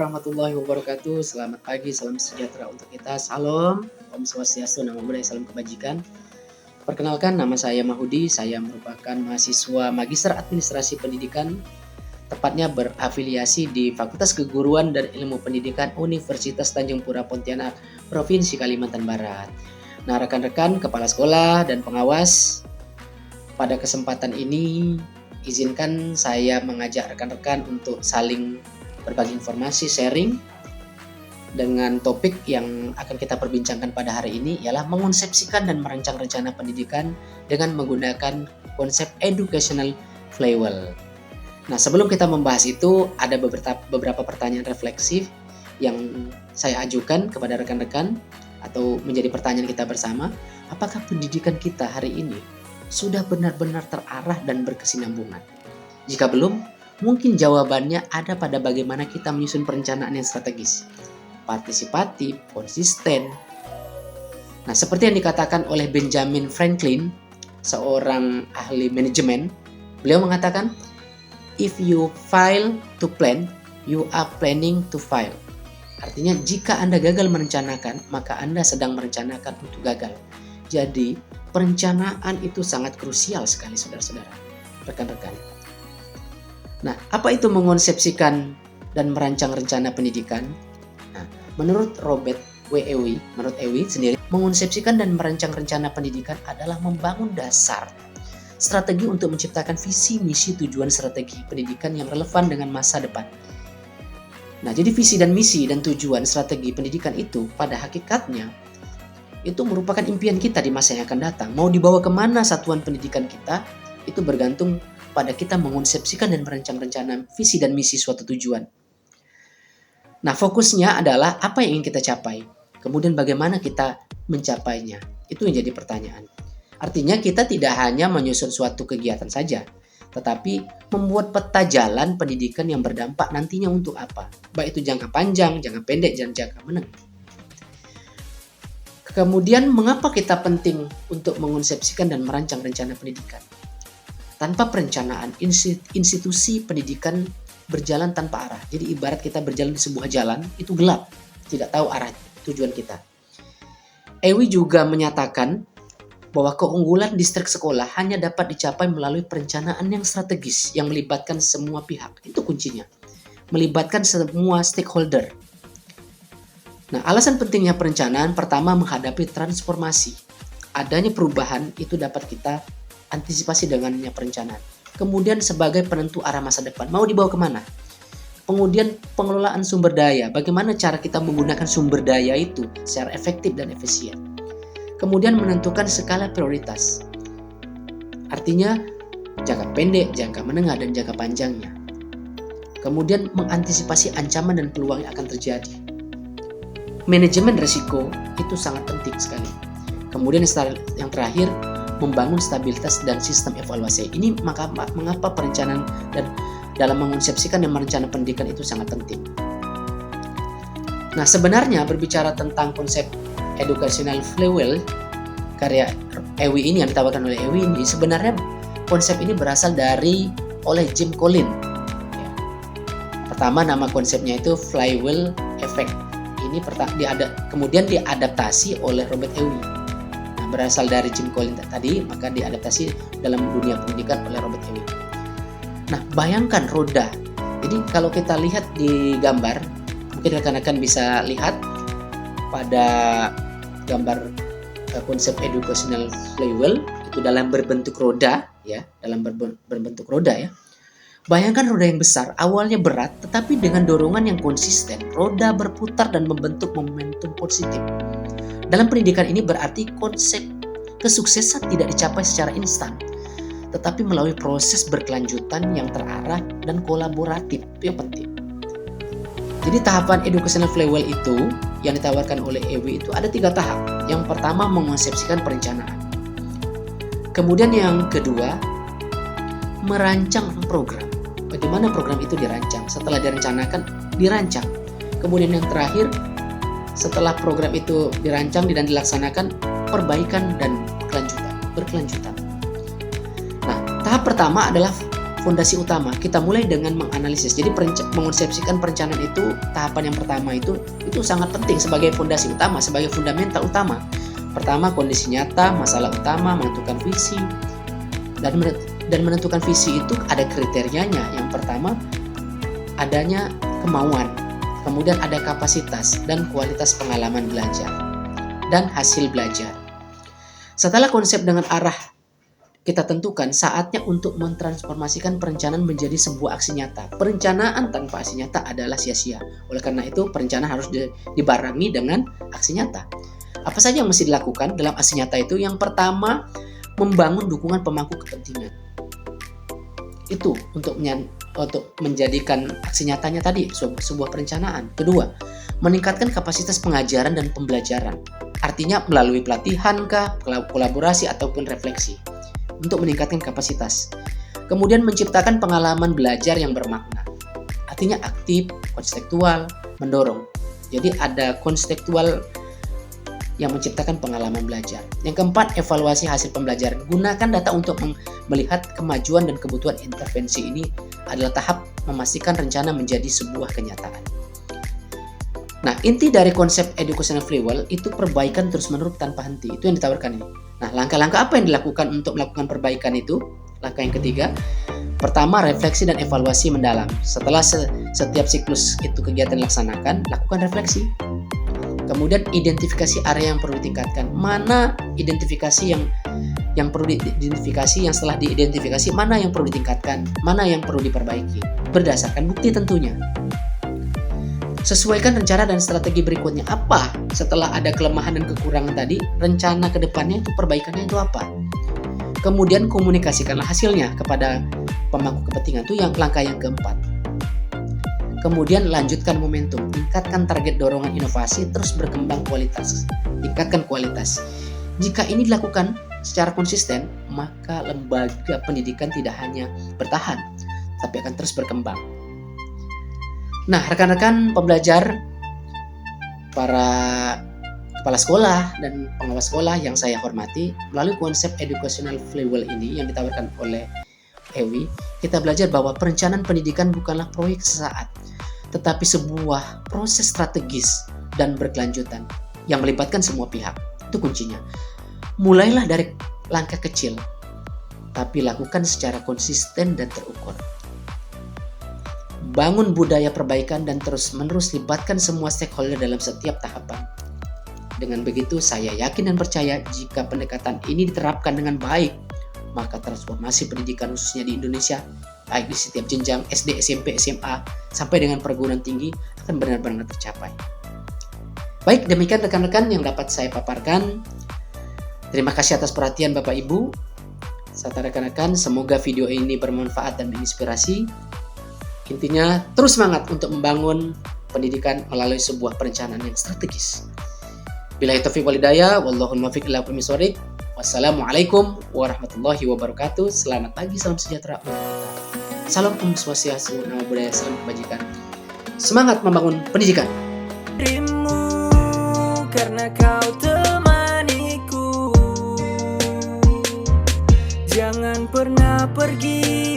warahmatullahi wabarakatuh. Selamat pagi, salam sejahtera untuk kita. Salam, Om Swastiastu, Namo Buddhaya, salam kebajikan. Perkenalkan, nama saya Mahudi. Saya merupakan mahasiswa Magister Administrasi Pendidikan, tepatnya berafiliasi di Fakultas Keguruan dan Ilmu Pendidikan Universitas Tanjung Pura Pontianak, Provinsi Kalimantan Barat. Nah, rekan-rekan, kepala sekolah dan pengawas, pada kesempatan ini izinkan saya mengajak rekan-rekan untuk saling berbagi informasi, sharing dengan topik yang akan kita perbincangkan pada hari ini, ialah mengonsepsikan dan merancang rencana pendidikan dengan menggunakan konsep educational flywheel. Nah, sebelum kita membahas itu, ada beberapa pertanyaan refleksif yang saya ajukan kepada rekan-rekan atau menjadi pertanyaan kita bersama. Apakah pendidikan kita hari ini sudah benar-benar terarah dan berkesinambungan? Jika belum, mungkin jawabannya ada pada bagaimana kita menyusun perencanaan yang strategis, partisipatif, konsisten. Nah, seperti yang dikatakan oleh Benjamin Franklin, seorang ahli manajemen, beliau mengatakan, "If you fail to plan, you are planning to fail." Artinya, jika Anda gagal merencanakan, maka Anda sedang merencanakan untuk gagal. Jadi, perencanaan itu sangat krusial sekali, saudara-saudara, rekan-rekan. Nah, apa itu mengonsepsikan dan merancang rencana pendidikan? Nah, menurut menurut Ewi sendiri, mengonsepsikan dan merancang rencana pendidikan adalah membangun dasar strategi untuk menciptakan visi, misi, tujuan strategi pendidikan yang relevan dengan masa depan. Nah, jadi visi dan misi dan tujuan strategi pendidikan itu pada hakikatnya itu merupakan impian kita di masa yang akan datang. Mau dibawa kemana satuan pendidikan kita, itu bergantung pada kita mengonsepsikan dan merancang rencana visi dan misi suatu tujuan. Nah, fokusnya adalah apa yang ingin kita capai. Kemudian bagaimana kita mencapainya. Itu yang jadi pertanyaan. Artinya kita tidak hanya menyusun suatu kegiatan saja, tetapi membuat peta jalan pendidikan yang berdampak nantinya untuk apa. Baik itu jangka panjang, jangka pendek, dan jangka menengah. Kemudian mengapa kita penting untuk mengonsepsikan dan merancang rencana pendidikan? Tanpa perencanaan, institusi pendidikan berjalan tanpa arah. Jadi ibarat kita berjalan di sebuah jalan, itu gelap, tidak tahu arah tujuan kita. Ewi juga menyatakan bahwa keunggulan distrik sekolah hanya dapat dicapai melalui perencanaan yang strategis, yang melibatkan semua pihak. Itu kuncinya. Melibatkan semua stakeholder. Nah, alasan pentingnya perencanaan, pertama menghadapi transformasi. Adanya perubahan itu dapat kita antisipasi dengannya perencanaan. Kemudian sebagai penentu arah masa depan, mau dibawa kemana? Kemudian pengelolaan sumber daya, bagaimana cara kita menggunakan sumber daya itu secara efektif dan efisien. Kemudian menentukan skala prioritas, artinya jangka pendek, jangka menengah, dan jangka panjangnya. Kemudian mengantisipasi ancaman dan peluang yang akan terjadi. Manajemen risiko itu sangat penting sekali. Kemudian yang terakhir, membangun stabilitas dan sistem evaluasi. Ini mengapa perencanaan dan dalam mengonsepsikan dan merencanakan pendidikan itu sangat penting. Nah, sebenarnya berbicara tentang konsep educational flywheel karya Ewi ini, yang ditawarkan oleh Ewi ini, sebenarnya konsep ini berasal oleh Jim Collins. Pertama, nama konsepnya itu flywheel effect. Ini kemudian diadaptasi oleh Robert Ewi. Berasal dari Jim Collins tadi, maka diadaptasi dalam dunia pendidikan oleh Robert Ewi. Nah, bayangkan roda. Jadi kalau kita lihat di gambar, mungkin rekan-rekan bisa lihat pada gambar konsep educational flywheel itu dalam berbentuk roda, ya, dalam berbentuk roda, ya. Bayangkan roda yang besar, awalnya berat, tetapi dengan dorongan yang konsisten, roda berputar dan membentuk momentum positif. Dalam pendidikan ini berarti konsep kesuksesan tidak dicapai secara instan, tetapi melalui proses berkelanjutan yang terarah dan kolaboratif. Itu yang penting. Jadi tahapan educational flywheel itu yang ditawarkan oleh Ewi itu ada 3 tahap. Yang pertama, mengonsepsikan perencanaan. Kemudian yang kedua, merancang program. Bagaimana program itu dirancang? Setelah direncanakan, dirancang. Kemudian yang terakhir, setelah program itu dirancang dan dilaksanakan, perbaikan dan berkelanjutan. Nah, tahap pertama adalah fondasi utama. Kita mulai dengan menganalisis. Jadi mengonsepsikan perencanaan itu, tahapan yang pertama itu sangat penting sebagai fondasi utama, sebagai fundamental utama. Pertama, kondisi nyata, masalah utama, menentukan visi. Dan menentukan visi itu ada kriterianya. Yang pertama, adanya kemauan. Kemudian ada kapasitas dan kualitas pengalaman belajar dan hasil belajar. Setelah konsep dengan arah kita tentukan, saatnya untuk mentransformasikan perencanaan menjadi sebuah aksi nyata. Perencanaan tanpa aksi nyata adalah sia-sia. Oleh karena itu, perencanaan harus dibarengi dengan aksi nyata. Apa saja yang mesti dilakukan dalam aksi nyata itu? Yang pertama, membangun dukungan pemangku kepentingan. Itu untuk menjadikan aksi nyatanya tadi sebuah perencanaan. Kedua, meningkatkan kapasitas pengajaran dan pembelajaran. Artinya melalui pelatihan, kolaborasi ataupun refleksi untuk meningkatkan kapasitas. Kemudian menciptakan pengalaman belajar yang bermakna. Artinya aktif, konstekstual, mendorong. Jadi ada konstekstual yang menciptakan pengalaman belajar. Yang keempat, evaluasi hasil pembelajaran. Gunakan data untuk melihat kemajuan dan kebutuhan intervensi. Ini adalah tahap memastikan rencana menjadi sebuah kenyataan. Nah, inti dari konsep educational flywheel itu perbaikan terus-menerus tanpa henti. Itu yang ditawarkan ini. Nah, langkah-langkah apa yang dilakukan untuk melakukan perbaikan itu? Langkah yang ketiga, pertama, refleksi dan evaluasi mendalam. Setelah setiap siklus itu kegiatan dilaksanakan, lakukan refleksi. Kemudian identifikasi area yang perlu ditingkatkan. Mana identifikasi yang perlu diidentifikasi, yang setelah diidentifikasi mana yang perlu ditingkatkan, mana yang perlu diperbaiki. Berdasarkan bukti tentunya. Sesuaikan rencana dan strategi berikutnya. Apa setelah ada kelemahan dan kekurangan tadi, rencana ke depannya itu perbaikannya itu apa? Kemudian komunikasikanlah hasilnya kepada pemangku kepentingan. Itu yang langkah yang keempat. Kemudian lanjutkan momentum, tingkatkan target dorongan inovasi, terus berkembang kualitas, tingkatkan kualitas. Jika ini dilakukan secara konsisten, maka lembaga pendidikan tidak hanya bertahan, tapi akan terus berkembang. Nah, rekan-rekan pembelajar, para kepala sekolah dan pengawas sekolah yang saya hormati, melalui konsep educational flywheel ini yang ditawarkan oleh EWI, kita belajar bahwa perencanaan pendidikan bukanlah proyek sesaat, tetapi sebuah proses strategis dan berkelanjutan yang melibatkan semua pihak. Itu kuncinya. Mulailah dari langkah kecil, tapi lakukan secara konsisten dan terukur. Bangun budaya perbaikan dan terus-menerus libatkan semua stakeholder dalam setiap tahapan. Dengan begitu, saya yakin dan percaya jika pendekatan ini diterapkan dengan baik, maka transformasi pendidikan khususnya di Indonesia, baik di setiap jenjang SD, SMP, SMA, sampai dengan perguruan tinggi akan benar-benar tercapai. Baik, demikian rekan-rekan yang dapat saya paparkan. Terima kasih atas perhatian Bapak Ibu, serta rekan-rekan. Semoga video ini bermanfaat dan menginspirasi. Intinya, terus semangat untuk membangun pendidikan melalui sebuah perencanaan yang strategis. Billahi taufiq wal hidayah, wallahul muwaffiq ila aqwamit thoriq. Wassalamualaikum warahmatullahi wabarakatuh. Selamat pagi, salam sejahtera. Salam Om Swastiastu, nama budaya, salam kebajikan. Semangat membangun pendidikan. Dirimu karena kau temaniku, jangan pernah pergi.